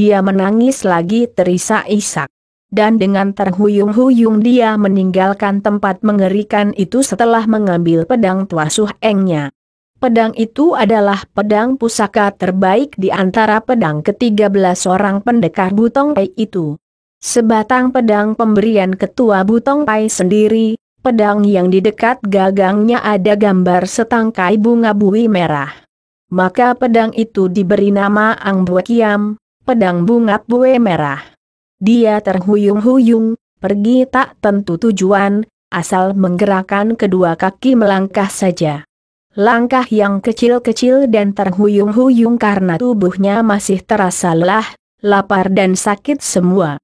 dia menangis lagi terisak-isak. Dan dengan terhuyung-huyung dia meninggalkan tempat mengerikan itu setelah mengambil pedang Tua Suh Engnya. Pedang itu adalah pedang pusaka terbaik di antara pedang ke-13 orang pendekar Butong Pai itu. Sebatang pedang pemberian ketua Butong Pai sendiri, pedang yang di dekat gagangnya ada gambar setangkai bunga bui merah. Maka pedang itu diberi nama Ang Bue Kiam, pedang bunga bue merah. Dia terhuyung-huyung, pergi tak tentu tujuan, asal menggerakkan kedua kaki melangkah saja. Langkah yang kecil-kecil dan terhuyung-huyung karena tubuhnya masih terasa lelah, lapar dan sakit semua.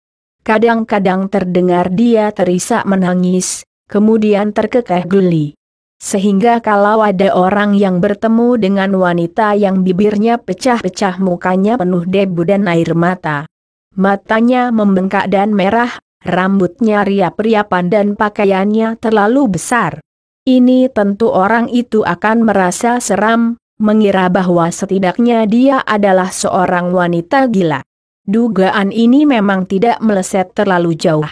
Kadang-kadang terdengar dia terisak menangis, kemudian terkekeh geli. Sehingga kalau ada orang yang bertemu dengan wanita yang bibirnya pecah-pecah, mukanya penuh debu dan air mata, matanya membengkak dan merah, rambutnya riap-riapan dan pakaiannya terlalu besar, ini tentu orang itu akan merasa seram, mengira bahwa setidaknya dia adalah seorang wanita gila. Dugaan ini memang tidak meleset terlalu jauh.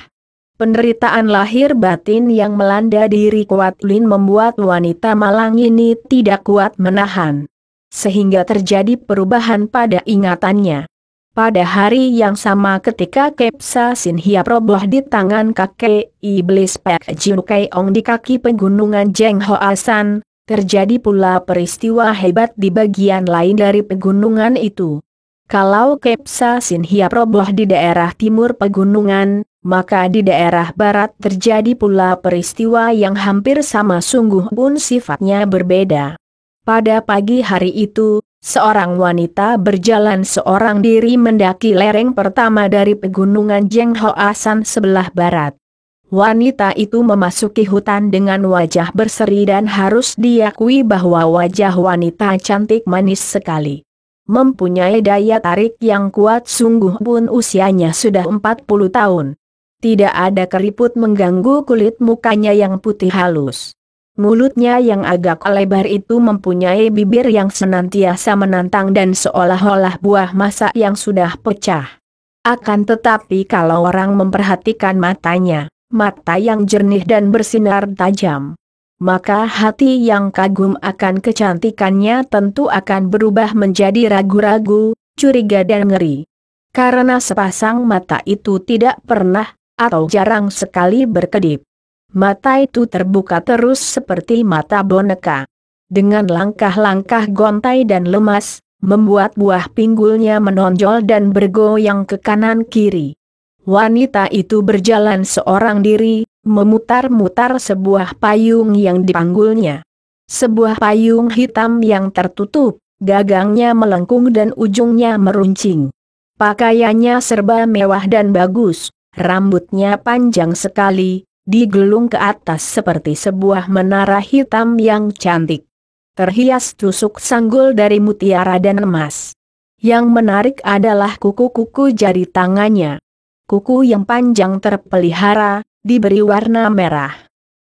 Penderitaan lahir batin yang melanda diri Kuat Lin membuat wanita malang ini tidak kuat menahan, sehingga terjadi perubahan pada ingatannya. Pada hari yang sama ketika Kepsa Sin Hiap roboh di tangan kakek iblis Pek Jiu Keong di kaki pegunungan Jeng Hoa San, terjadi pula peristiwa hebat di bagian lain dari pegunungan itu. Kalau Kepsa Sin Hiap roboh di daerah timur pegunungan, maka di daerah barat terjadi pula peristiwa yang hampir sama sungguh pun sifatnya berbeda. Pada pagi hari itu, seorang wanita berjalan seorang diri mendaki lereng pertama dari pegunungan Jeng Hoa San sebelah barat. Wanita itu memasuki hutan dengan wajah berseri dan harus diakui bahwa wajah wanita cantik manis sekali. Mempunyai daya tarik yang kuat sungguh pun usianya sudah 40 tahun. Tidak ada keriput mengganggu kulit mukanya yang putih halus. Mulutnya yang agak lebar itu mempunyai bibir yang senantiasa menantang dan seolah-olah buah masak yang sudah pecah. Akan tetapi kalau orang memperhatikan matanya, mata yang jernih dan bersinar tajam, maka hati yang kagum akan kecantikannya tentu akan berubah menjadi ragu-ragu, curiga dan ngeri. Karena sepasang mata itu tidak pernah, atau jarang sekali berkedip. Mata itu terbuka terus seperti mata boneka. Dengan langkah-langkah gontai dan lemas, membuat buah pinggulnya menonjol dan bergoyang ke kanan kiri. Wanita itu berjalan seorang diri, memutar-mutar sebuah payung yang dipanggulnya. Sebuah payung hitam yang tertutup, gagangnya melengkung dan ujungnya meruncing. Pakaiannya serba mewah dan bagus, rambutnya panjang sekali, digelung ke atas seperti sebuah menara hitam yang cantik. Terhias tusuk sanggul dari mutiara dan emas. Yang menarik adalah kuku-kuku jari tangannya. Kuku yang panjang terpelihara, diberi warna merah.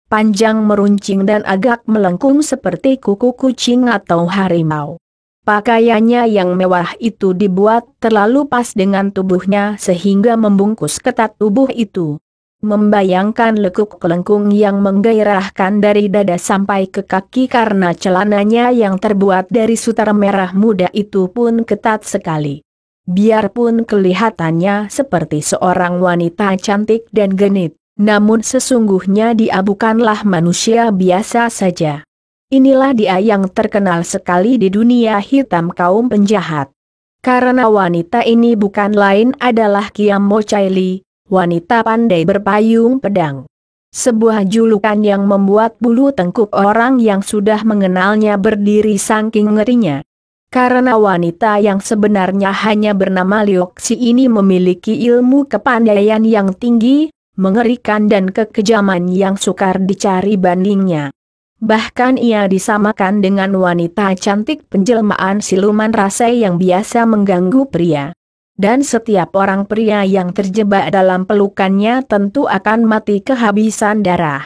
Panjang meruncing dan agak melengkung seperti kuku kucing atau harimau. Pakaiannya yang mewah itu dibuat terlalu pas dengan tubuhnya sehingga membungkus ketat tubuh itu. Membayangkan lekuk kelengkung yang menggairahkan dari dada sampai ke kaki karena celananya yang terbuat dari sutra merah muda itu pun ketat sekali. Biarpun kelihatannya seperti seorang wanita cantik dan genit, namun sesungguhnya dia bukanlah manusia biasa saja. Inilah dia yang terkenal sekali di dunia hitam kaum penjahat. Karena wanita ini bukan lain adalah Kiam Mo Chai Li, wanita pandai berpayung pedang. Sebuah julukan yang membuat bulu tengkuk orang yang sudah mengenalnya berdiri saking ngerinya. Karena wanita yang sebenarnya hanya bernama Lioksi ini memiliki ilmu kepandaian yang tinggi, mengerikan dan kekejaman yang sukar dicari bandingnya. Bahkan ia disamakan dengan wanita cantik penjelmaan siluman rasa yang biasa mengganggu pria. Dan setiap orang pria yang terjebak dalam pelukannya tentu akan mati kehabisan darah.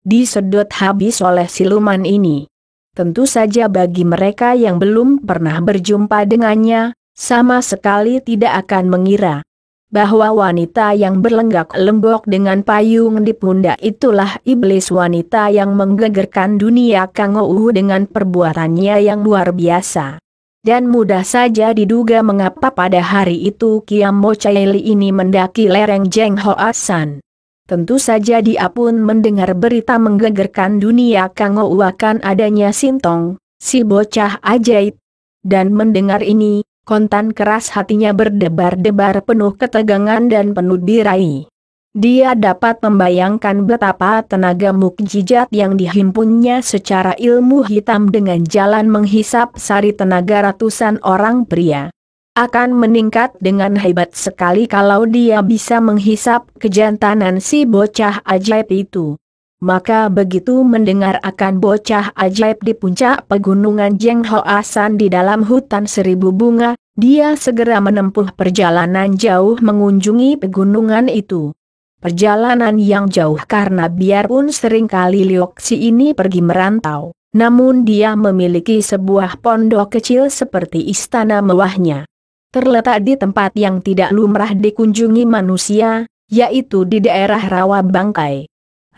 Disedot habis oleh siluman ini. Tentu saja bagi mereka yang belum pernah berjumpa dengannya, sama sekali tidak akan mengira bahwa wanita yang berlenggak-lenggok dengan payung di pundak itulah iblis wanita yang menggegerkan dunia Kang Ou dengan perbuatannya yang luar biasa. Dan mudah saja diduga mengapa pada hari itu Kiam Mo Chai Li ini mendaki lereng Jeng Hoa San. Tentu saja dia pun mendengar berita menggegerkan dunia Kang Ou akan adanya Sintong, si bocah ajaib. Dan mendengar ini, kontan keras hatinya berdebar-debar penuh ketegangan dan penuh birahi. Dia dapat membayangkan betapa tenaga mukjizat yang dihimpunnya secara ilmu hitam dengan jalan menghisap sari tenaga ratusan orang pria. Akan meningkat dengan hebat sekali kalau dia bisa menghisap kejantanan si bocah ajaib itu. Maka begitu mendengar akan bocah ajaib di puncak pegunungan Jeng Hoa San di dalam hutan seribu bunga, dia segera menempuh perjalanan jauh mengunjungi pegunungan itu. Perjalanan yang jauh karena biarpun seringkali Liok Si ini pergi merantau, namun dia memiliki sebuah pondok kecil seperti istana mewahnya. Terletak di tempat yang tidak lumrah dikunjungi manusia, yaitu di daerah Rawa Bangkai.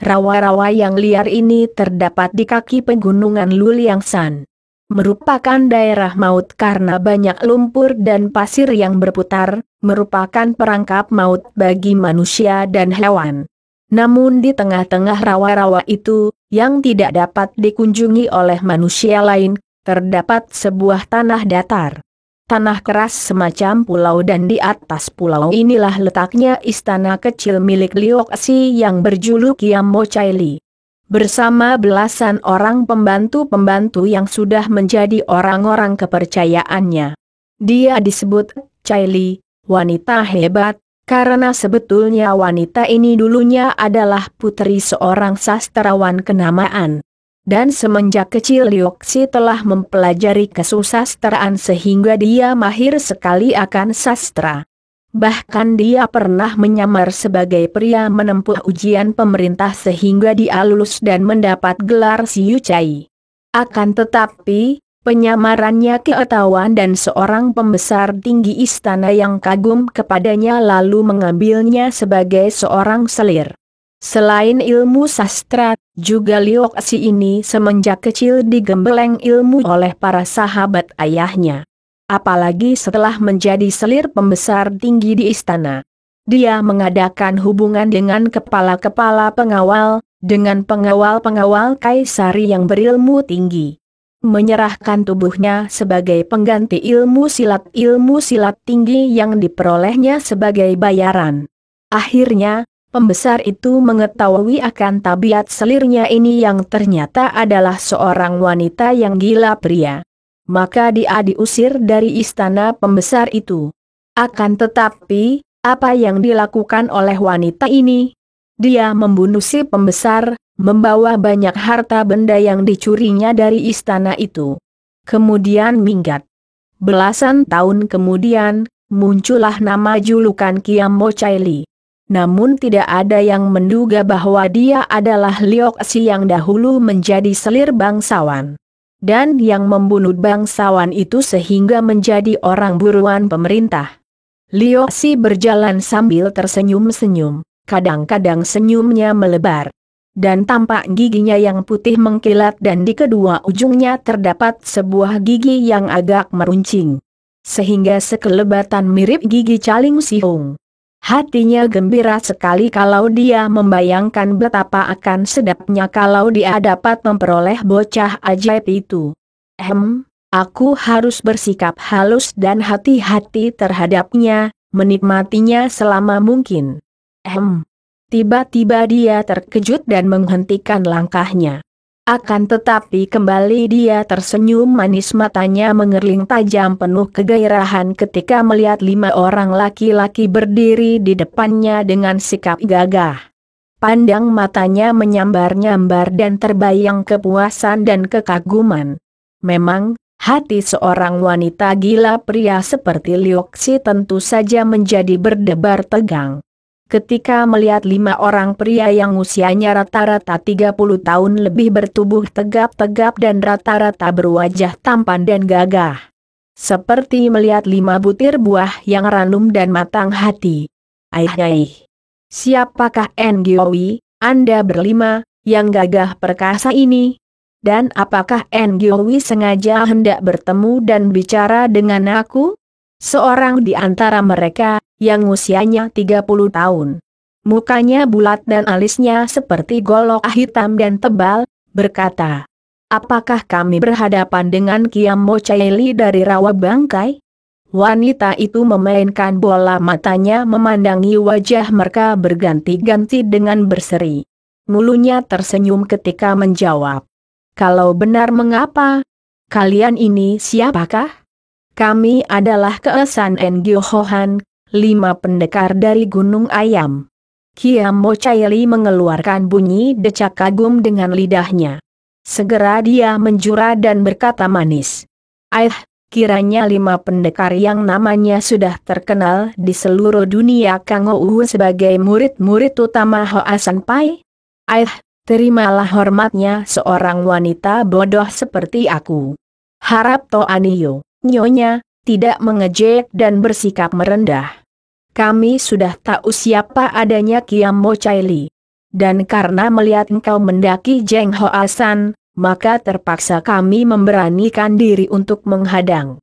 Rawa-rawa yang liar ini terdapat di kaki pegunungan Luliangsan. Merupakan daerah maut karena banyak lumpur dan pasir yang berputar, merupakan perangkap maut bagi manusia dan hewan. Namun di tengah-tengah rawa-rawa itu, yang tidak dapat dikunjungi oleh manusia lain, terdapat sebuah tanah datar. Tanah keras semacam pulau dan di atas pulau inilah letaknya istana kecil milik Liok Si yang berjuluk Kiam Mo Chai Li. Bersama belasan orang pembantu-pembantu yang sudah menjadi orang-orang kepercayaannya. Dia disebut Chai Li, wanita hebat, karena sebetulnya wanita ini dulunya adalah putri seorang sastrawan kenamaan. Dan semenjak kecil Liok Si telah mempelajari kesusastraan sehingga dia mahir sekali akan sastra. Bahkan dia pernah menyamar sebagai pria menempuh ujian pemerintah sehingga dia lulus dan mendapat gelar Siu Cai. Akan tetapi, penyamarannya ketahuan dan seorang pembesar tinggi istana yang kagum kepadanya lalu mengambilnya sebagai seorang selir. Selain ilmu sastra, juga Liok Si ini semenjak kecil digembeleng ilmu oleh para sahabat ayahnya. Apalagi setelah menjadi selir pembesar tinggi di istana. Dia mengadakan hubungan dengan kepala-kepala pengawal, dengan pengawal-pengawal kaisari yang berilmu tinggi. Menyerahkan tubuhnya sebagai pengganti ilmu silat tinggi yang diperolehnya sebagai bayaran. Akhirnya, pembesar itu mengetahui akan tabiat selirnya ini yang ternyata adalah seorang wanita yang gila pria. Maka dia diusir dari istana pembesar itu. Akan tetapi, apa yang dilakukan oleh wanita ini? Dia membunuh si pembesar, membawa banyak harta benda yang dicurinya dari istana itu. Kemudian minggat. Belasan tahun kemudian, muncullah nama julukan Kiam Mo Chai Li. Namun tidak ada yang menduga bahwa dia adalah Liok Si yang dahulu menjadi selir bangsawan. Dan yang membunuh bangsawan itu sehingga menjadi orang buruan pemerintah. Liok Si berjalan sambil tersenyum-senyum, kadang-kadang senyumnya melebar. Dan tampak giginya yang putih mengkilat dan di kedua ujungnya terdapat sebuah gigi yang agak meruncing. Sehingga sekelebatan mirip gigi caling sihung. Hatinya gembira sekali kalau dia membayangkan betapa akan sedapnya kalau dia dapat memperoleh bocah ajaib itu. Aku harus bersikap halus dan hati-hati terhadapnya, menikmatinya selama mungkin. Tiba-tiba dia terkejut dan menghentikan langkahnya. Akan tetapi kembali dia tersenyum manis, matanya mengerling tajam penuh kegairahan ketika melihat 5 orang laki-laki berdiri di depannya dengan sikap gagah. Pandang matanya menyambar-nyambar dan terbayang kepuasan dan kekaguman. Memang, hati seorang wanita gila pria seperti Liok Si tentu saja menjadi berdebar tegang. Ketika melihat 5 orang pria yang usianya rata-rata 30 tahun lebih bertubuh tegap-tegap dan rata-rata berwajah tampan dan gagah. seperti melihat 5 butir buah yang ranum dan matang hati. Aih. Siapakah Ngiowi, Anda berlima, yang gagah perkasa ini? Dan apakah Ngiowi sengaja hendak bertemu dan bicara dengan aku? Seorang di antara mereka, yang usianya 30 tahun. Mukanya bulat dan alisnya seperti golok hitam dan tebal, berkata, apakah kami berhadapan dengan Kiam Mo Chaili dari Rawa Bangkai? Wanita itu memainkan bola matanya memandangi wajah mereka berganti-ganti dengan berseri. Mulunya tersenyum ketika menjawab. Kalau benar mengapa? Kalian ini siapakah? Kami adalah Keesan Ngio Hohan, 5 pendekar dari Gunung Ayam. Kiam Mo Chaili mengeluarkan bunyi decak kagum dengan lidahnya. Segera dia menjura dan berkata manis. Kiranya 5 pendekar yang namanya sudah terkenal di seluruh dunia Kangou sebagai murid-murid utama Hoa Sanpai? Terimalah hormatnya seorang wanita bodoh seperti aku. Harap Toaniyo, Nyonya, tidak mengejek dan bersikap merendah. Kami sudah tahu siapa adanya Kiam Mo Chaili. Dan karena melihat engkau mendaki Jeng Hoa San, maka terpaksa kami memberanikan diri untuk menghadang.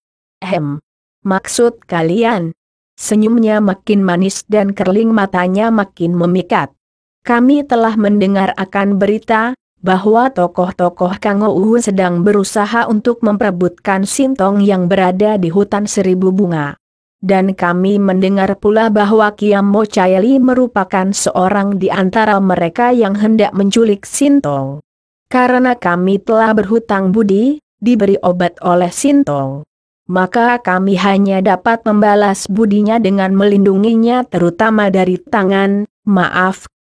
Maksud kalian? Senyumnya makin manis dan kerling matanya makin memikat. Kami telah mendengar akan berita, bahwa tokoh-tokoh Kangou sedang berusaha untuk memperebutkan Sintong yang berada di hutan 1000 bunga. Dan kami mendengar pula bahwa Kiam Mo Chaili merupakan seorang di antara mereka yang hendak menculik Sintong. Karena kami telah berhutang budi, diberi obat oleh Sintong, maka kami hanya dapat membalas budinya dengan melindunginya terutama dari tangan,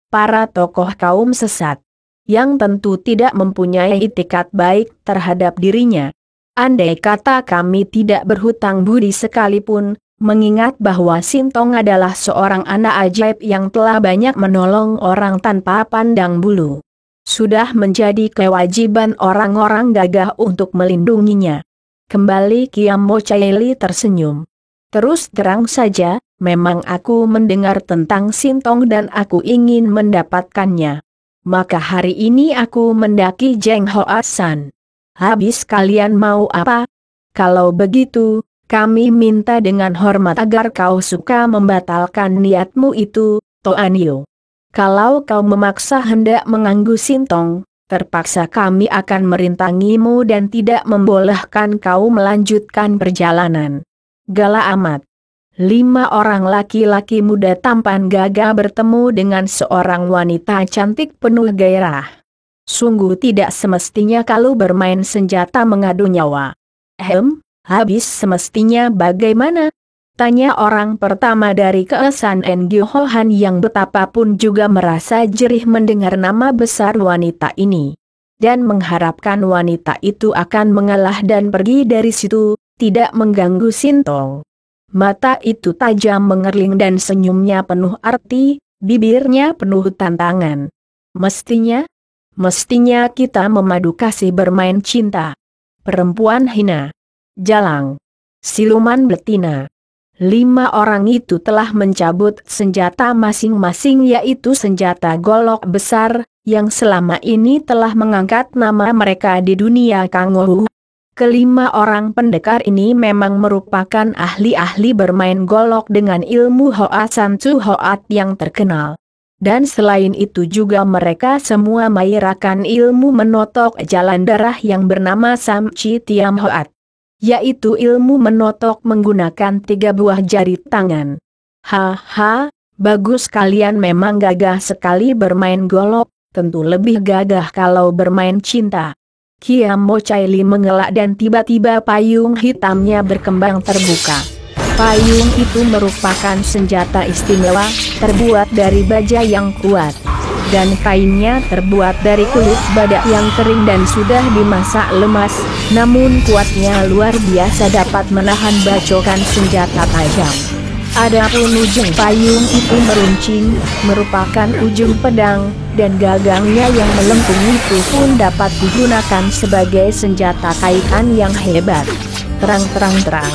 para tokoh kaum sesat, yang tentu tidak mempunyai itikat baik terhadap dirinya. Andai kata kami tidak berhutang budi sekalipun, mengingat bahwa Sintong adalah seorang anak ajaib yang telah banyak menolong orang tanpa pandang bulu. Sudah menjadi kewajiban orang-orang gagah untuk melindunginya. Kembali Kiam Mo Chaili tersenyum. Terus terang saja, memang aku mendengar tentang Sintong dan aku ingin mendapatkannya. Maka hari ini aku mendaki Jeng Hoa San. Habis kalian mau apa? Kalau begitu, kami minta dengan hormat agar kau suka membatalkan niatmu itu, Toanio. Kalau kau memaksa hendak mengganggu Sintong, terpaksa kami akan merintangimu dan tidak membolehkan kau melanjutkan perjalanan. Gala amat. 5 orang laki-laki muda tampan gagah bertemu dengan seorang wanita cantik penuh gairah. Sungguh tidak semestinya kalau bermain senjata mengadu nyawa. Habis semestinya bagaimana? Tanya orang pertama dari Keesan Ngio Hohan yang betapapun juga merasa jerih mendengar nama besar wanita ini. Dan mengharapkan wanita itu akan mengalah dan pergi dari situ, tidak mengganggu Sintong. Mata itu tajam mengerling dan senyumnya penuh arti, bibirnya penuh tantangan. Mestinya kita memadu kasih bermain cinta. Perempuan hina. Jalang. Siluman betina. 5 orang itu telah mencabut senjata masing-masing yaitu senjata golok besar, yang selama ini telah mengangkat nama mereka di dunia Kangou. Kelima orang pendekar ini memang merupakan ahli-ahli bermain golok dengan ilmu Hoa San Chu Hoat yang terkenal. Dan selain itu juga mereka semua mengajarkan ilmu menotok jalan darah yang bernama Sam Chi Tiam Hoat. Yaitu ilmu menotok menggunakan 3 buah jari tangan. Bagus kalian memang gagah sekali bermain golok, tentu lebih gagah kalau bermain cinta. Kiam Mo Chaili mengelak dan tiba-tiba payung hitamnya berkembang terbuka. Payung itu merupakan senjata istimewa, terbuat dari baja yang kuat. Dan kainnya terbuat dari kulit badak yang kering dan sudah dimasak lemas, namun kuatnya luar biasa dapat menahan bacokan senjata tajam. Adapun ujung payung itu meruncing, merupakan ujung pedang, dan gagangnya yang melengkung itu pun dapat digunakan sebagai senjata kaitan yang hebat. Terang-terang.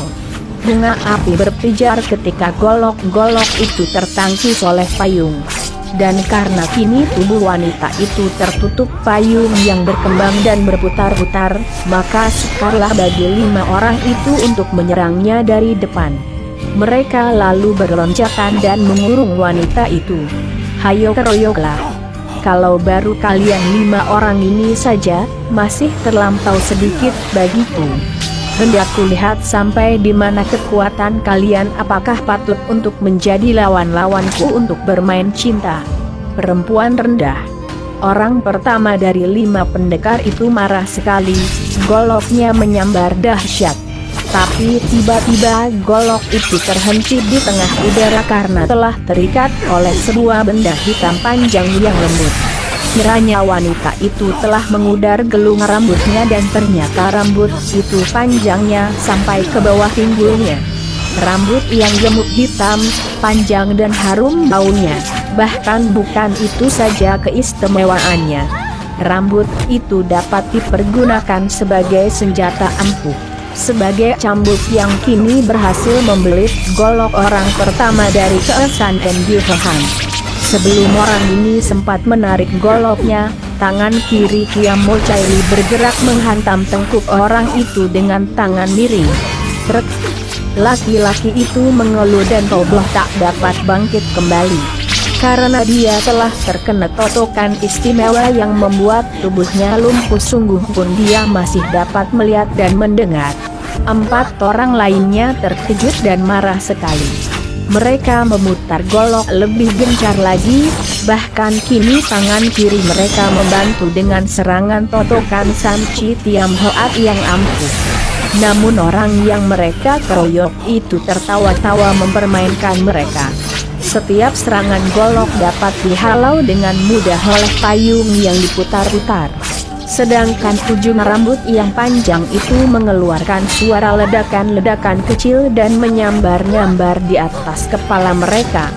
Bunga api berpijar ketika golok-golok itu tertangkis oleh payung. Dan karena kini tubuh wanita itu tertutup payung yang berkembang dan berputar-putar, maka sukarlah bagi 5 orang itu untuk menyerangnya dari depan. Mereka lalu berloncakan dan mengurung wanita itu. Hayo keroyoklah. Kalau baru kalian 5 orang ini saja, masih terlampau sedikit bagiku. Hendak kulihat sampai di mana kekuatan kalian, apakah patut untuk menjadi lawan-lawanku untuk bermain cinta. Perempuan rendah. Orang pertama dari 5 pendekar itu marah sekali, goloknya menyambar dahsyat. Tapi tiba-tiba golok itu terhenti di tengah udara karena telah terikat oleh sebuah benda hitam panjang yang lembut. Kiranya wanita itu telah mengudar gelung rambutnya dan ternyata rambut itu panjangnya sampai ke bawah pinggulnya. Rambut yang gemuk hitam, panjang dan harum baunya. Bahkan bukan itu saja keistimewaannya. Rambut itu dapat dipergunakan sebagai senjata ampuh. Sebagai cambuk yang kini berhasil membelit golok orang pertama dari Keesan dan Gilhohan. Sebelum orang ini sempat menarik goloknya, tangan kiri Kiam Mochaili bergerak menghantam tengkuk orang itu dengan tangan miring. Trek! Laki-laki itu mengeluh dan Robloh tak dapat bangkit kembali. Karena dia telah terkena totokan istimewa yang membuat tubuhnya lumpuh, sungguh pun dia masih dapat melihat dan mendengar. 4 orang lainnya terkejut dan marah sekali. Mereka memutar golok lebih gencar lagi, bahkan kini tangan kiri mereka membantu dengan serangan totokan Samci Tiam Hoat yang ampuh. Namun orang yang mereka keroyok itu tertawa-tawa mempermainkan mereka. Setiap serangan golok dapat dihalau dengan mudah oleh payung yang diputar-putar. Sedangkan ujung rambut yang panjang itu mengeluarkan suara ledakan-ledakan kecil dan menyambar-nyambar di atas kepala mereka.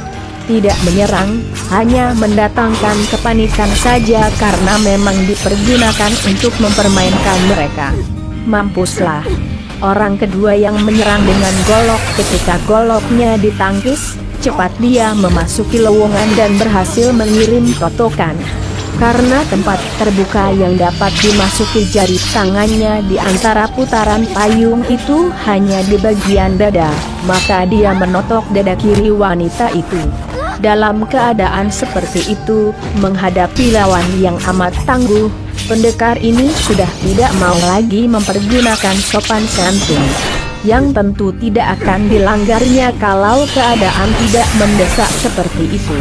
Tidak menyerang, hanya mendatangkan kepanikan saja karena memang dipergunakan untuk mempermainkan mereka. Mampuslah. Orang kedua yang menyerang dengan golok, ketika goloknya ditangkis, cepat dia memasuki lowongan dan berhasil mengirim totokan. Karena tempat terbuka yang dapat dimasuki jari tangannya di antara putaran payung itu hanya di bagian dada, maka dia menotok dada kiri wanita itu. Dalam keadaan seperti itu, menghadapi lawan yang amat tangguh, pendekar ini sudah tidak mau lagi mempergunakan sopan santun, yang tentu tidak akan dilanggarnya kalau keadaan tidak mendesak seperti itu.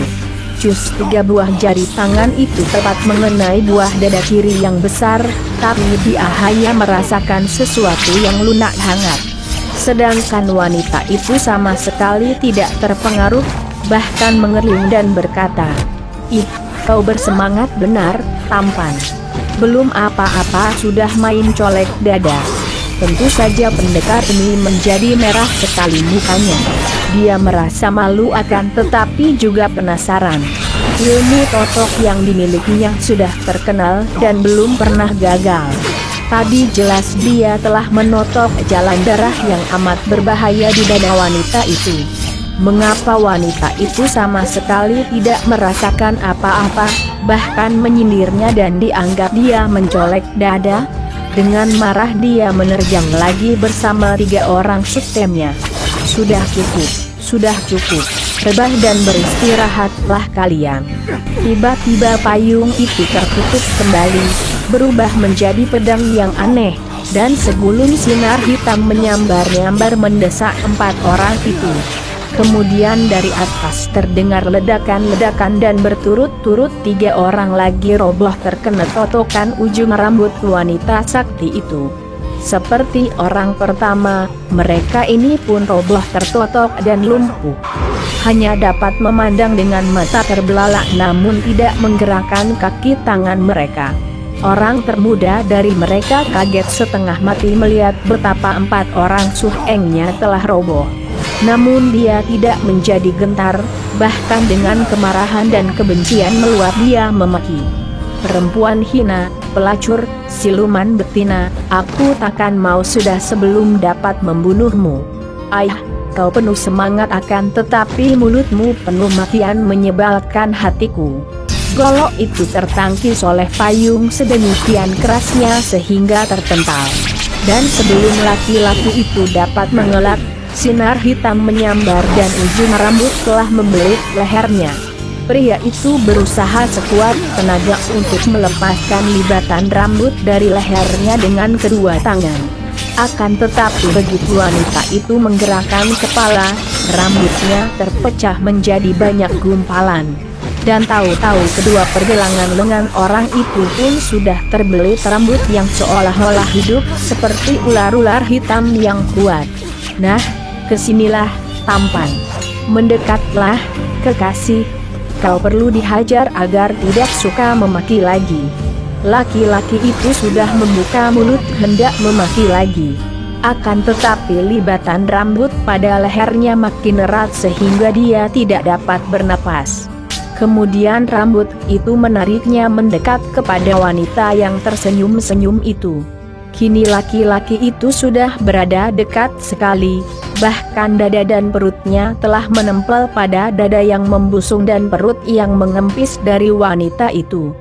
Cus 3 buah jari tangan itu tepat mengenai buah dada kiri yang besar, tapi dia hanya merasakan sesuatu yang lunak hangat. Sedangkan wanita itu sama sekali tidak terpengaruh, bahkan mengerling dan berkata, "Ih, kau bersemangat benar, tampan. Belum apa-apa sudah main colek dada." Tentu saja pendekar ini menjadi merah sekali mukanya. Dia merasa malu akan tetapi juga penasaran. Ilmu totok yang dimilikinya sudah terkenal dan belum pernah gagal. Tadi jelas dia telah menotok jalan darah yang amat berbahaya di dada wanita itu. Mengapa wanita itu sama sekali tidak merasakan apa-apa, bahkan menyindirnya dan dianggap dia mencolek dada? Dengan marah dia menerjang lagi bersama 3 orang subtemnya. Sudah cukup, rebah dan beristirahatlah kalian. Tiba-tiba payung itu tertutup kembali, berubah menjadi pedang yang aneh, dan segulung sinar hitam menyambar-nyambar mendesak 4 orang itu. Kemudian dari atas terdengar ledakan-ledakan dan berturut-turut 3 orang lagi roboh terkena totokan ujung rambut wanita sakti itu. Seperti orang pertama, mereka ini pun roboh tertotok dan lumpuh. Hanya dapat memandang dengan mata terbelalak namun tidak menggerakkan kaki tangan mereka. Orang termuda dari mereka kaget setengah mati melihat betapa 4 orang suhengnya telah roboh. Namun dia tidak menjadi gentar, bahkan dengan kemarahan dan kebencian meluap dia memaki. "Perempuan hina, pelacur, siluman betina, aku takkan mau sudah sebelum dapat membunuhmu. Ayah, kau penuh semangat akan tetapi mulutmu penuh makian menyebalkan hatiku. Golok itu tertangkis oleh payung sedemikian kerasnya sehingga terpental. Dan sebelum laki-laki itu dapat mengelak, sinar hitam menyambar dan ujung rambut telah membelit lehernya. Pria itu berusaha sekuat tenaga untuk melepaskan libatan rambut dari lehernya dengan kedua tangan. Akan tetapi begitu wanita itu menggerakkan kepala, rambutnya terpecah menjadi banyak gumpalan. Dan tahu-tahu kedua pergelangan lengan orang itu pun sudah terbelit rambut yang seolah-olah hidup seperti ular-ular hitam yang kuat. Nah, kesinilah, tampan. Mendekatlah, kekasih. Kau perlu dihajar agar tidak suka memaki lagi. Laki-laki itu sudah membuka mulut hendak memaki lagi. Akan tetapi libatan rambut pada lehernya makin erat sehingga dia tidak dapat bernapas. Kemudian rambut itu menariknya mendekat kepada wanita yang tersenyum-senyum itu. Kini laki-laki itu sudah berada dekat sekali, bahkan dada dan perutnya telah menempel pada dada yang membusung dan perut yang mengempis dari wanita itu.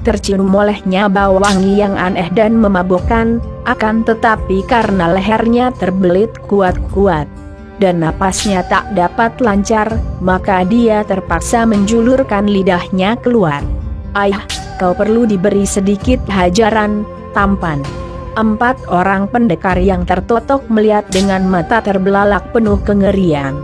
Tercium olehnya bau wangi yang aneh dan memabukkan, akan tetapi karena lehernya terbelit kuat-kuat dan napasnya tak dapat lancar, maka dia terpaksa menjulurkan lidahnya keluar. Ayah, kau perlu diberi sedikit hajaran, tampan. 4 orang pendekar yang tertotok melihat dengan mata terbelalak penuh kengerian.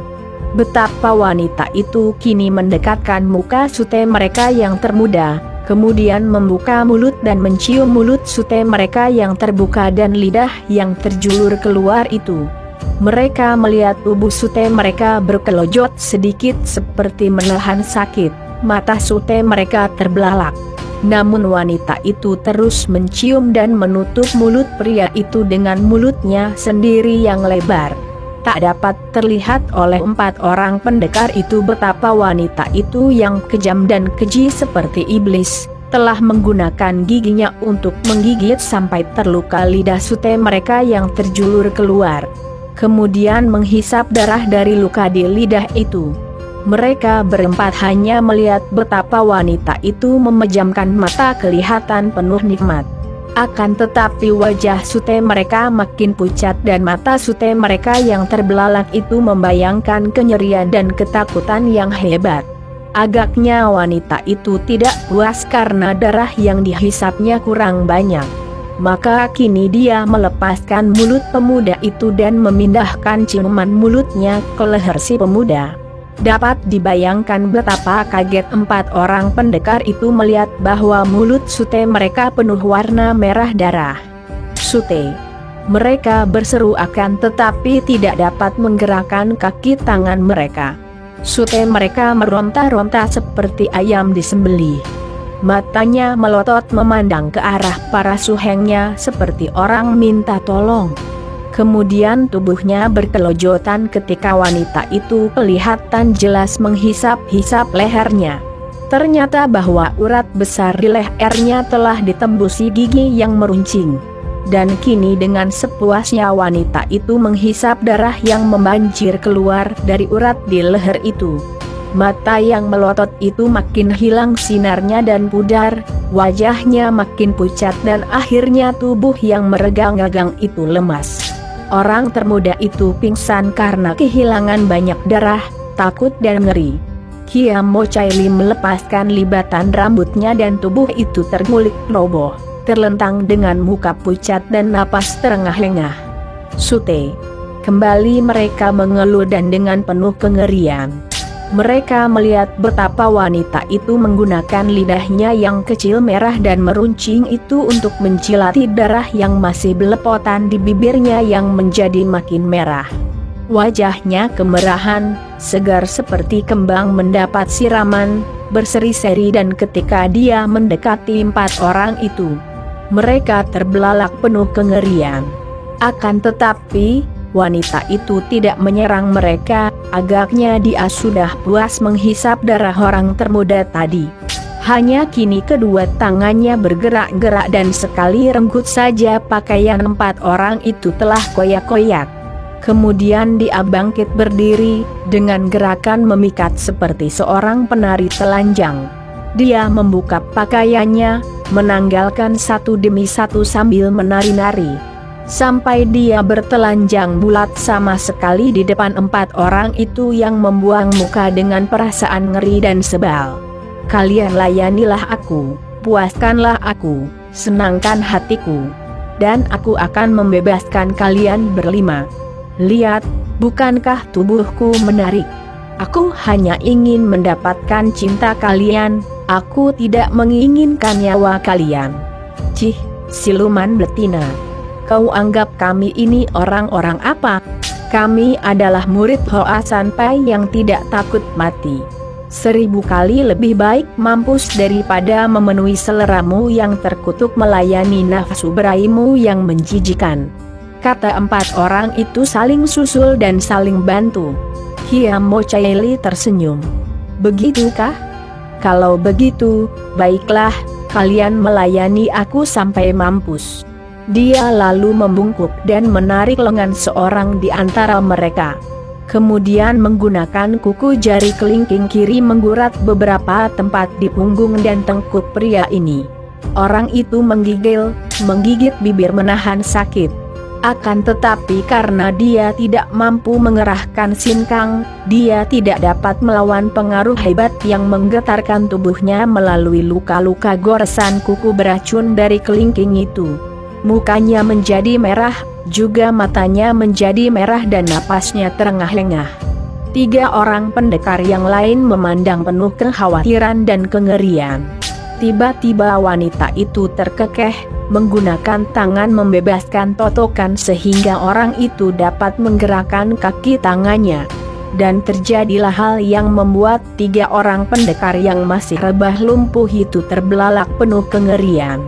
Betapa wanita itu kini mendekatkan muka sute mereka yang termuda, kemudian membuka mulut dan mencium mulut sute mereka yang terbuka dan lidah yang terjulur keluar itu. Mereka melihat tubuh sute mereka berkelojot sedikit seperti menahan sakit, mata sute mereka terbelalak. Namun wanita itu terus mencium dan menutup mulut pria itu dengan mulutnya sendiri yang lebar. Tak dapat terlihat oleh 4 orang pendekar itu betapa wanita itu yang kejam dan keji seperti iblis, telah menggunakan giginya untuk menggigit sampai terluka lidah sute mereka yang terjulur keluar. Kemudian menghisap darah dari luka di lidah itu. Mereka berempat hanya melihat betapa wanita itu memejamkan mata kelihatan penuh nikmat. Akan tetapi wajah sute mereka makin pucat dan mata sute mereka yang terbelalak itu membayangkan kenyerian dan ketakutan yang hebat. Agaknya wanita itu tidak puas karena darah yang dihisapnya kurang banyak. Maka kini dia melepaskan mulut pemuda itu dan memindahkan ciuman mulutnya ke leher si pemuda. Dapat dibayangkan betapa kaget 4 orang pendekar itu melihat bahwa mulut sute mereka penuh warna merah darah. Sute! Mereka berseru akan tetapi tidak dapat menggerakkan kaki tangan mereka. Sute mereka meronta-ronta seperti ayam disembelih. Matanya melotot memandang ke arah para suhengnya seperti orang minta tolong. Kemudian tubuhnya berkelojotan ketika wanita itu kelihatan jelas menghisap-hisap lehernya. Ternyata bahwa urat besar di lehernya telah ditembusi gigi yang meruncing. Dan kini dengan sepuasnya wanita itu menghisap darah yang membanjir keluar dari urat di leher itu. Mata yang melotot itu makin hilang sinarnya dan pudar, wajahnya makin pucat dan akhirnya tubuh yang meregang-regang itu lemas. Orang termuda itu pingsan karena kehilangan banyak darah, takut dan ngeri. Kiam Mo Chai Lim melepaskan libatan rambutnya dan tubuh itu tergulik roboh, terlentang dengan muka pucat dan napas terengah-engah. Sute! Kembali mereka mengeluh dan dengan penuh kengerian. Mereka melihat betapa wanita itu menggunakan lidahnya yang kecil merah dan meruncing itu untuk mencilati darah yang masih belepotan di bibirnya yang menjadi makin merah. Wajahnya kemerahan, segar seperti kembang mendapat siraman, berseri-seri dan ketika dia mendekati 4 orang itu, mereka terbelalak penuh kengerian. Akan tetapi, wanita itu tidak menyerang mereka, agaknya dia sudah puas menghisap darah orang termuda tadi. Hanya kini kedua tangannya bergerak-gerak dan sekali renggut saja pakaian 4 orang itu telah koyak-koyak. Kemudian dia bangkit berdiri, dengan gerakan memikat seperti seorang penari telanjang. Dia membuka pakaiannya, menanggalkan satu demi satu sambil menari-nari. Sampai dia bertelanjang bulat sama sekali di depan 4 orang itu yang membuang muka dengan perasaan ngeri dan sebal. Kalian layanilah aku, puaskanlah aku, senangkan hatiku, dan aku akan membebaskan kalian berlima. Lihat, bukankah tubuhku menarik? Aku hanya ingin mendapatkan cinta kalian, aku tidak menginginkan nyawa kalian. Cih, siluman betina. Kau anggap kami ini orang-orang apa? Kami adalah murid Hoa Sanpai yang tidak takut mati. 1000 kali lebih baik mampus daripada memenuhi seleramu yang terkutuk melayani nafsu beraimu yang menjijikan. Kata 4 orang itu saling susul dan saling bantu. Hiam Mo Chai Li tersenyum. Begitukah? Kalau begitu, baiklah, kalian melayani aku sampai mampus. Dia lalu membungkuk dan menarik lengan seorang di antara mereka. Kemudian menggunakan kuku jari kelingking kiri menggurat beberapa tempat di punggung dan tengkuk pria ini. Orang itu menggigit bibir menahan sakit. Akan tetapi karena dia tidak mampu mengerahkan sinkang, dia tidak dapat melawan pengaruh hebat yang menggetarkan tubuhnya melalui luka-luka goresan kuku beracun dari kelingking itu. Mukanya menjadi merah, juga matanya menjadi merah dan napasnya terengah-engah. 3 orang pendekar yang lain memandang penuh kekhawatiran dan kengerian. Tiba-tiba wanita itu terkekeh, menggunakan tangan membebaskan totokan sehingga orang itu dapat menggerakkan kaki tangannya. Dan terjadilah hal yang membuat 3 orang pendekar yang masih rebah lumpuh itu terbelalak penuh kengerian.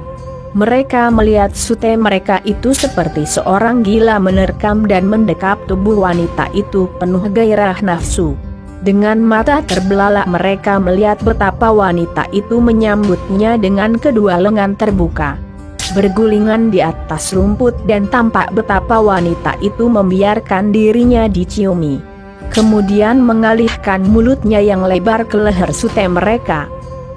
Mereka melihat sute mereka itu seperti seorang gila menerkam dan mendekap tubuh wanita itu penuh gairah nafsu. Dengan mata terbelalak mereka melihat betapa wanita itu menyambutnya dengan kedua lengan terbuka. Bergulingan di atas rumput dan tampak betapa wanita itu membiarkan dirinya diciumi. Kemudian mengalihkan mulutnya yang lebar ke leher sute mereka.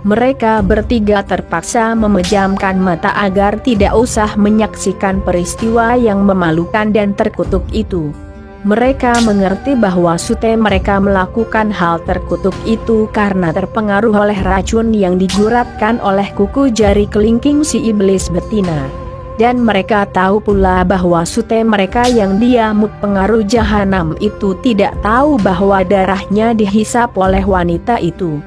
Mereka bertiga terpaksa memejamkan mata agar tidak usah menyaksikan peristiwa yang memalukan dan terkutuk itu. Mereka mengerti bahwa sute mereka melakukan hal terkutuk itu karena terpengaruh oleh racun yang diguratkan oleh kuku jari kelingking si iblis betina. Dan mereka tahu pula bahwa sute mereka yang diamuk pengaruh jahanam itu tidak tahu bahwa darahnya dihisap oleh wanita itu.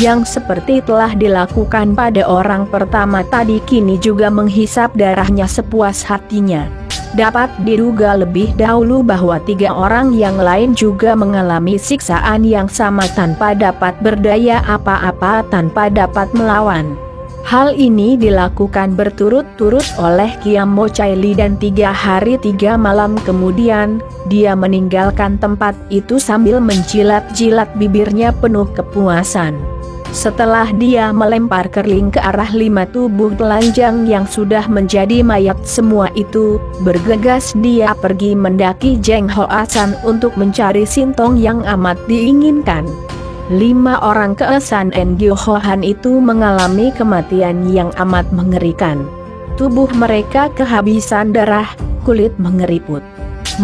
Yang seperti telah dilakukan pada orang pertama tadi kini juga menghisap darahnya sepuas hatinya. Dapat diduga lebih dahulu bahwa 3 orang yang lain juga mengalami siksaan yang sama tanpa dapat berdaya apa-apa, tanpa dapat melawan. Hal ini dilakukan berturut-turut oleh Kiam Mo Chai Li dan 3 hari 3 malam kemudian, dia meninggalkan tempat itu sambil menjilat-jilat bibirnya penuh kepuasan. Setelah dia melempar kerling ke arah 5 tubuh telanjang yang sudah menjadi mayat semua itu, bergegas dia pergi mendaki Jeng Hoa San untuk mencari sintong yang amat diinginkan. 5 orang keesan Engyo Hohan itu mengalami kematian yang amat mengerikan. Tubuh mereka kehabisan darah, kulit mengeriput.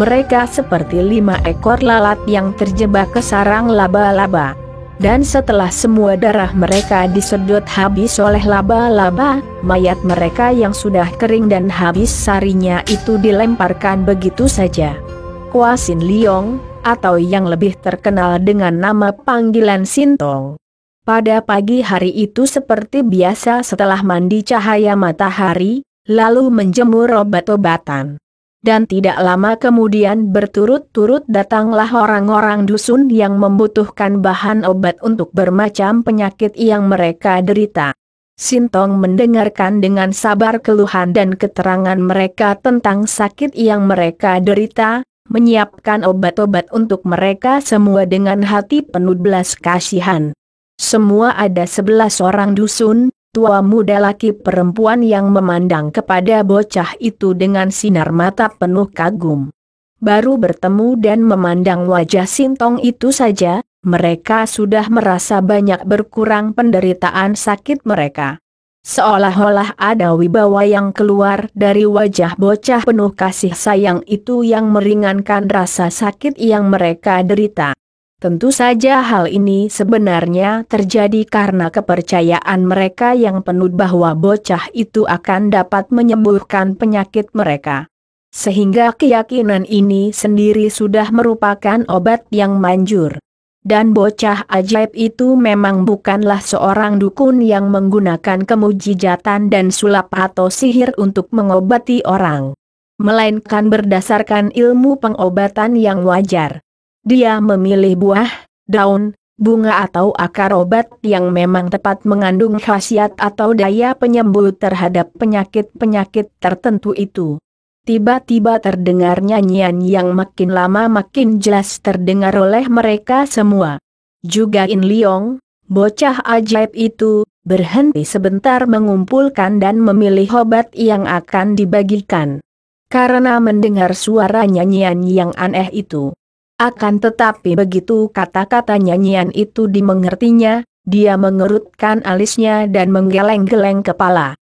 Mereka seperti 5 ekor lalat yang terjebak ke sarang laba-laba. Dan setelah semua darah mereka disedot habis oleh laba-laba, mayat mereka yang sudah kering dan habis sarinya itu dilemparkan begitu saja. Kwa Sin Leong, atau yang lebih terkenal dengan nama panggilan Sintong. Pada pagi hari itu seperti biasa setelah mandi cahaya matahari, lalu menjemur obat-obatan. Dan tidak lama kemudian berturut-turut datanglah orang-orang dusun yang membutuhkan bahan obat untuk bermacam penyakit yang mereka derita. Sintong mendengarkan dengan sabar keluhan dan keterangan mereka tentang sakit yang mereka derita, menyiapkan obat-obat untuk mereka semua dengan hati penuh belas kasihan. Semua ada 11 orang dusun, tua muda laki perempuan yang memandang kepada bocah itu dengan sinar mata penuh kagum. Baru bertemu dan memandang wajah Sintong itu saja, mereka sudah merasa banyak berkurang penderitaan sakit mereka. Seolah-olah ada wibawa yang keluar dari wajah bocah penuh kasih sayang itu yang meringankan rasa sakit yang mereka derita. Tentu saja hal ini sebenarnya terjadi karena kepercayaan mereka yang penuh bahwa bocah itu akan dapat menyembuhkan penyakit mereka. Sehingga keyakinan ini sendiri sudah merupakan obat yang manjur. Dan bocah ajaib itu memang bukanlah seorang dukun yang menggunakan kemujizatan dan sulap atau sihir untuk mengobati orang, melainkan berdasarkan ilmu pengobatan yang wajar. Dia memilih buah, daun, bunga atau akar obat yang memang tepat mengandung khasiat atau daya penyembuh terhadap penyakit-penyakit tertentu itu. Tiba-tiba terdengar nyanyian yang makin lama makin jelas terdengar oleh mereka semua. Juga In Liong, bocah ajaib itu, berhenti sebentar mengumpulkan dan memilih obat yang akan dibagikan. Karena mendengar suara nyanyian yang aneh itu. Akan tetapi begitu kata-kata nyanyian itu dimengertinya, dia mengerutkan alisnya dan menggeleng-geleng kepala.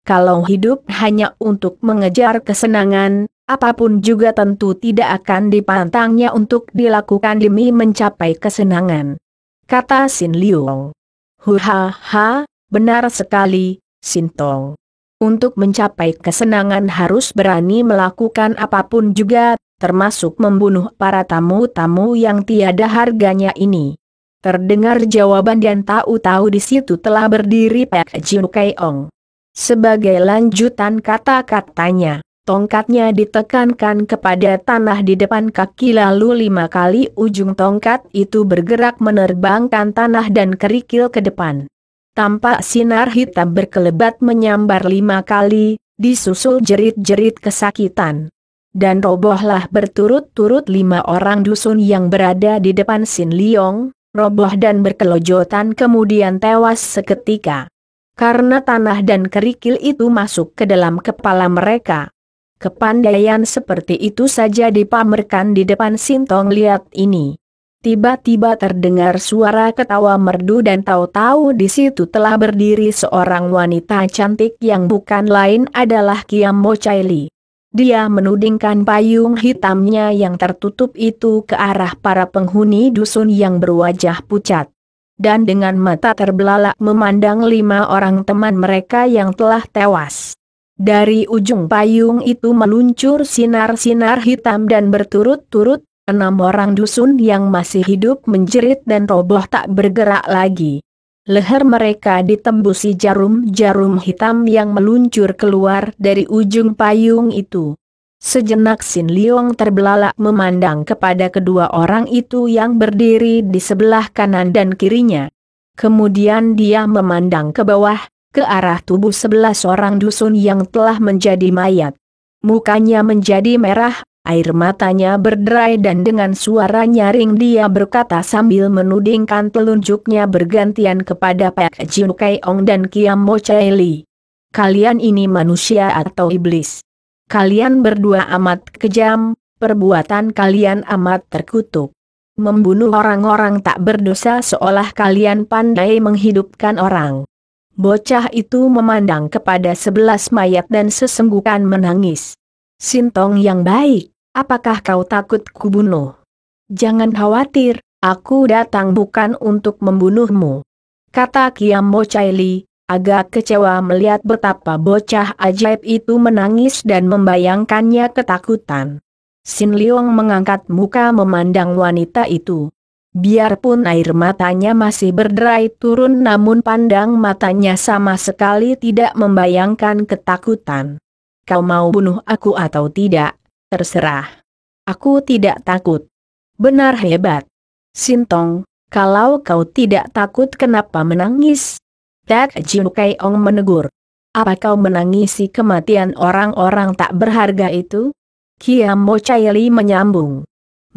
Kalau hidup hanya untuk mengejar kesenangan, apapun juga tentu tidak akan dipantangnya untuk dilakukan demi mencapai kesenangan. Kata Sin Liong. Huhaha, benar sekali, Sintong. Untuk mencapai kesenangan harus berani melakukan apapun juga, termasuk membunuh para tamu-tamu yang tiada harganya ini. Terdengar jawaban dan tahu-tahu di situ telah berdiri Pak Jiu Keong. Sebagai lanjutan kata-katanya, tongkatnya ditekankan kepada tanah di depan kaki lalu 5 kali ujung tongkat itu bergerak menerbangkan tanah dan kerikil ke depan. Tampak sinar hitam berkelebat menyambar 5 kali, disusul jerit-jerit kesakitan. Dan robohlah berturut-turut 5 orang dusun yang berada di depan Sin Liong, roboh dan berkelojotan kemudian tewas seketika. Karena tanah dan kerikil itu masuk ke dalam kepala mereka. Kepandaian seperti itu saja dipamerkan di depan Sintong. Lihat ini. Tiba-tiba terdengar suara ketawa merdu dan tahu-tahu di situ telah berdiri seorang wanita cantik yang bukan lain adalah Kiam Mo Chai Li. Dia menudingkan payung hitamnya yang tertutup itu ke arah para penghuni dusun yang berwajah pucat. Dan dengan mata terbelalak memandang 5 orang teman mereka yang telah tewas. Dari ujung payung itu meluncur sinar-sinar hitam dan berturut-turut 6 orang dusun yang masih hidup menjerit dan roboh tak bergerak lagi. Leher mereka ditembusi jarum-jarum hitam yang meluncur keluar dari ujung payung itu. Sejenak Sin Liong terbelalak memandang kepada kedua orang itu yang berdiri di sebelah kanan dan kirinya. Kemudian dia memandang ke bawah, ke arah tubuh 11 orang dusun yang telah menjadi mayat. Mukanya menjadi merah, air matanya berderai dan dengan suara nyaring dia berkata sambil menudingkan telunjuknya bergantian kepada Pak Jiu Keong dan Kiam Mo Chai Li. Kalian ini manusia atau iblis? Kalian berdua amat kejam, perbuatan kalian amat terkutuk. Membunuh orang-orang tak berdosa seolah kalian pandai menghidupkan orang. Bocah itu memandang kepada 11 mayat dan sesenggukan menangis. Sintong yang baik, apakah kau takut kubunuh? Jangan khawatir, aku datang bukan untuk membunuhmu. Kata Kiam Mo Chai Li. Agak kecewa melihat betapa bocah ajaib itu menangis dan membayangkannya ketakutan. Sin Liong mengangkat muka memandang wanita itu. Biarpun air matanya masih berderai turun namun pandang matanya sama sekali tidak membayangkan ketakutan. Kau mau bunuh aku atau tidak, terserah. Aku tidak takut. Benar hebat. Sintong, kalau kau tidak takut kenapa menangis? Pak Jiu Keong menegur. Apa kau menangisi kematian orang-orang tak berharga itu? Kiam Mo Chai Li menyambung.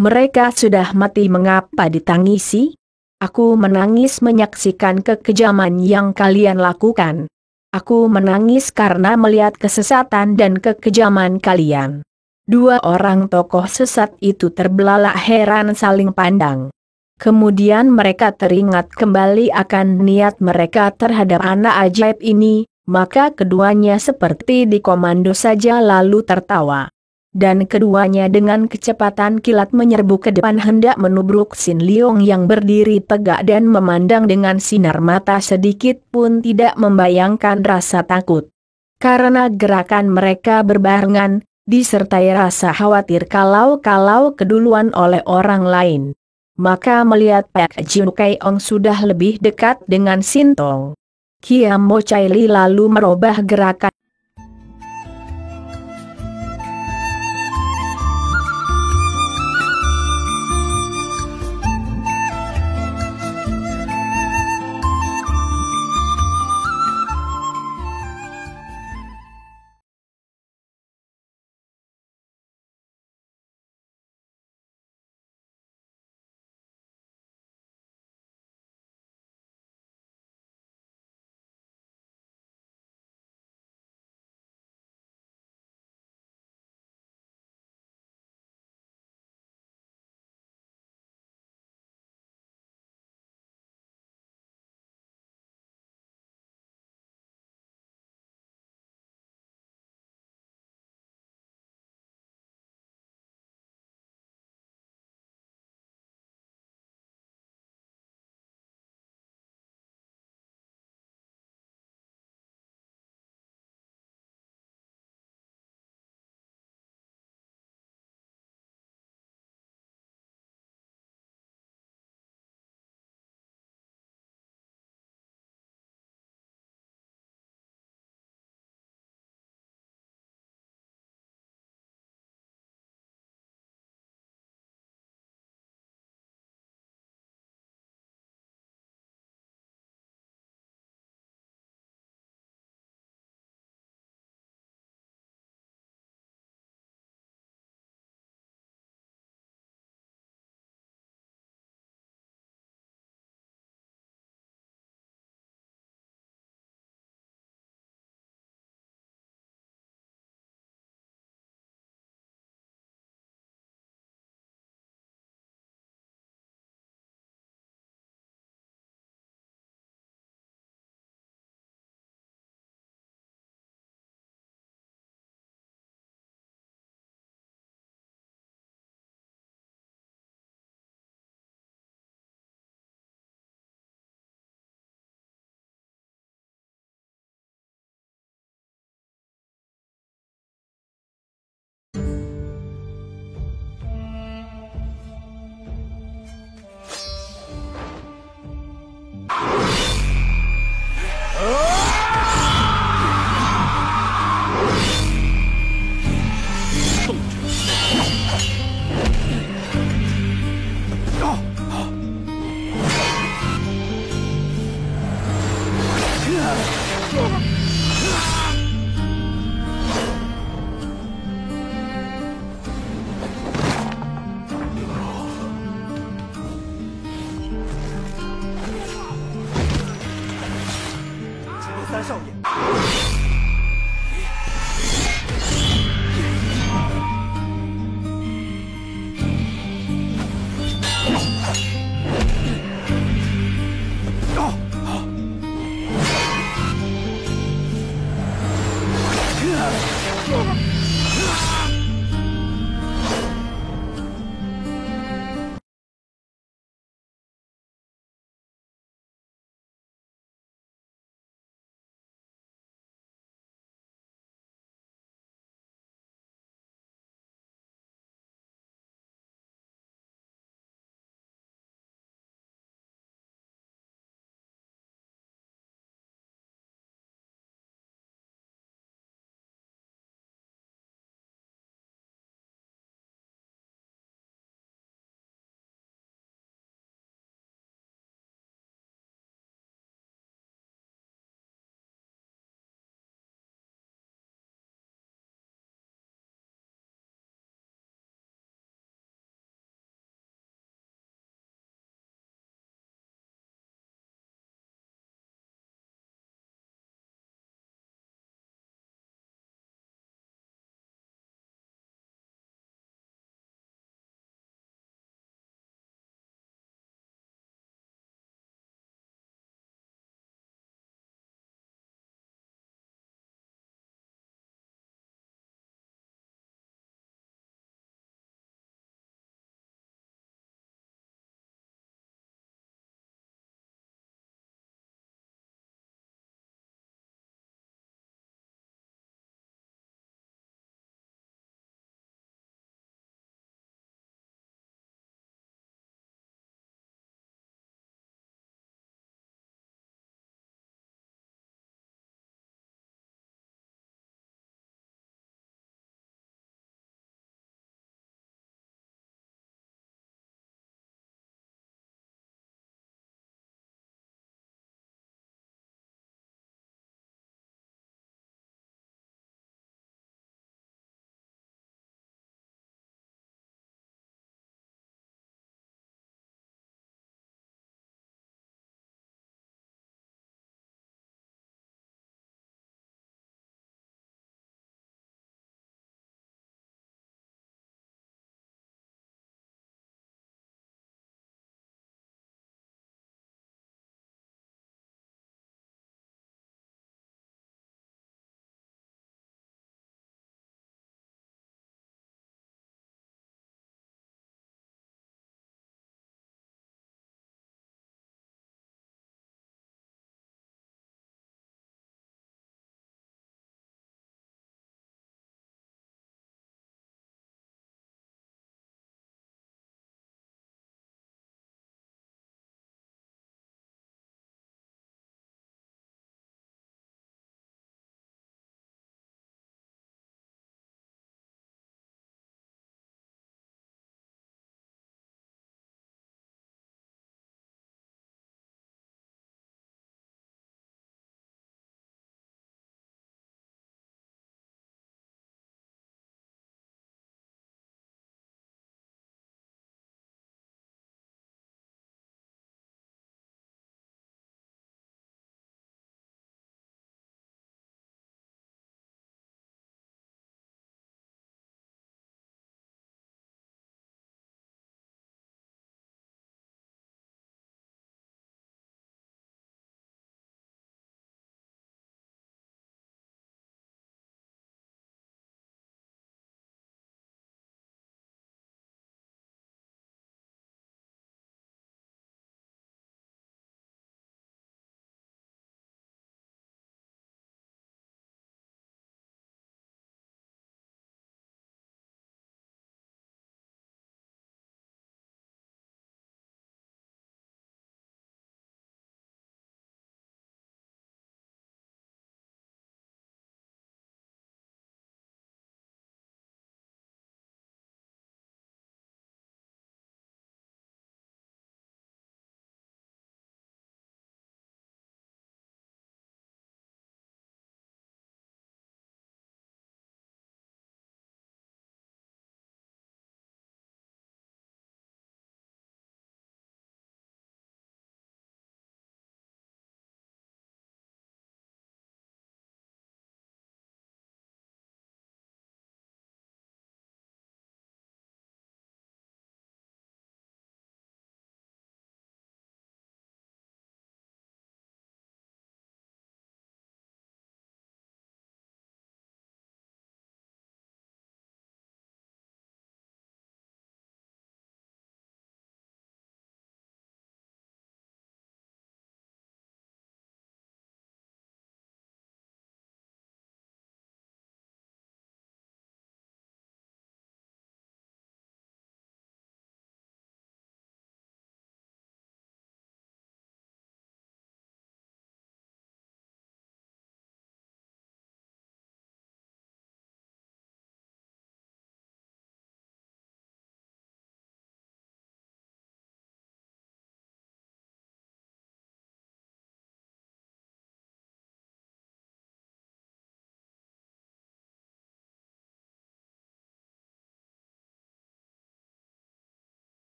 Mereka sudah mati mengapa ditangisi? Aku menangis menyaksikan kekejaman yang kalian lakukan. Aku menangis karena melihat kesesatan dan kekejaman kalian. Dua orang tokoh sesat itu terbelalak heran saling pandang. Kemudian mereka teringat kembali akan niat mereka terhadap anak ajaib ini, maka keduanya seperti dikomando saja lalu tertawa. Dan keduanya dengan kecepatan kilat menyerbu ke depan hendak menubruk Sin Leong yang berdiri tegak dan memandang dengan sinar mata sedikit pun tidak membayangkan rasa takut. Karena gerakan mereka berbarengan, disertai rasa khawatir kalau keduluan oleh orang lain. Maka melihat Pak Jiu Kai Ong sudah lebih dekat dengan Sin Tong, Kiam Mo Chai Li lalu merubah gerakan.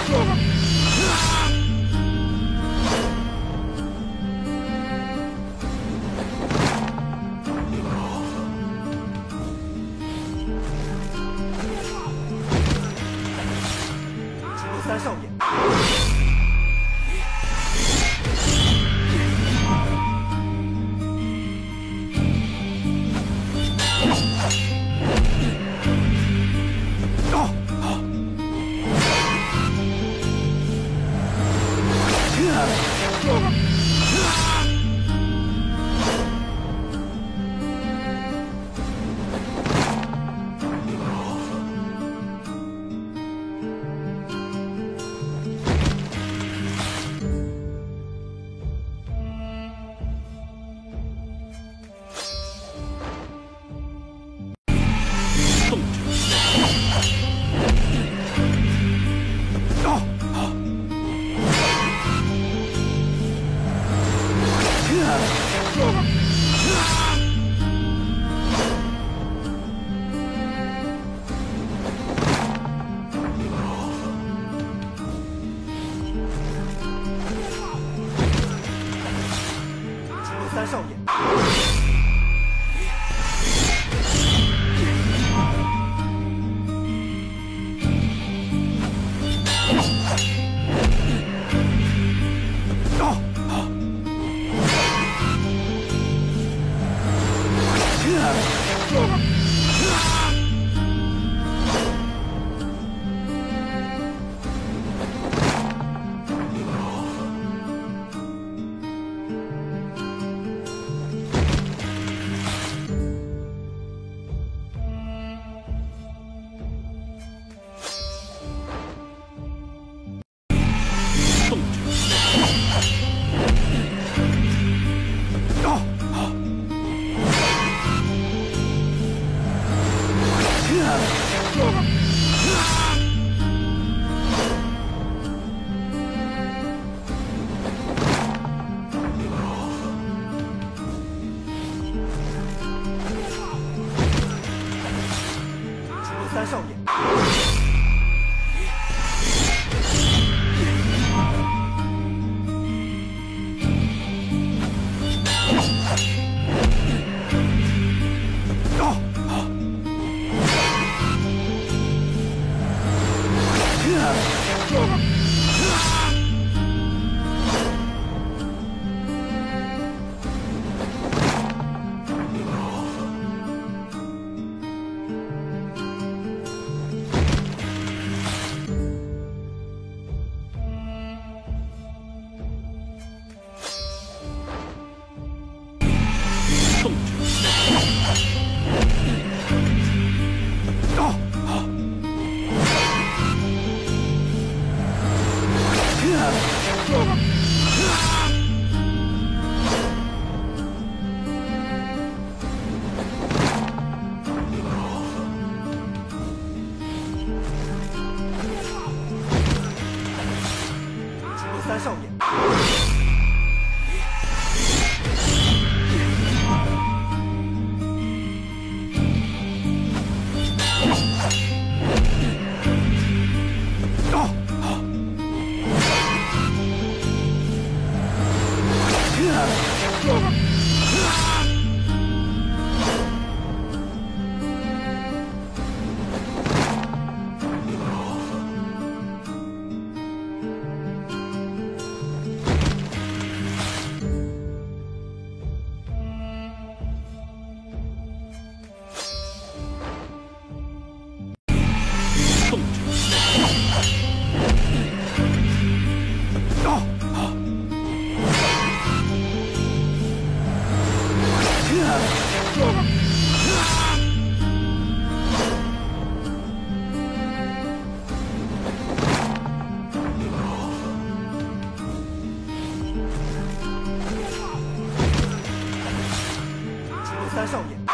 三少爷，三少爷。三少爷。三少爷。三少爷。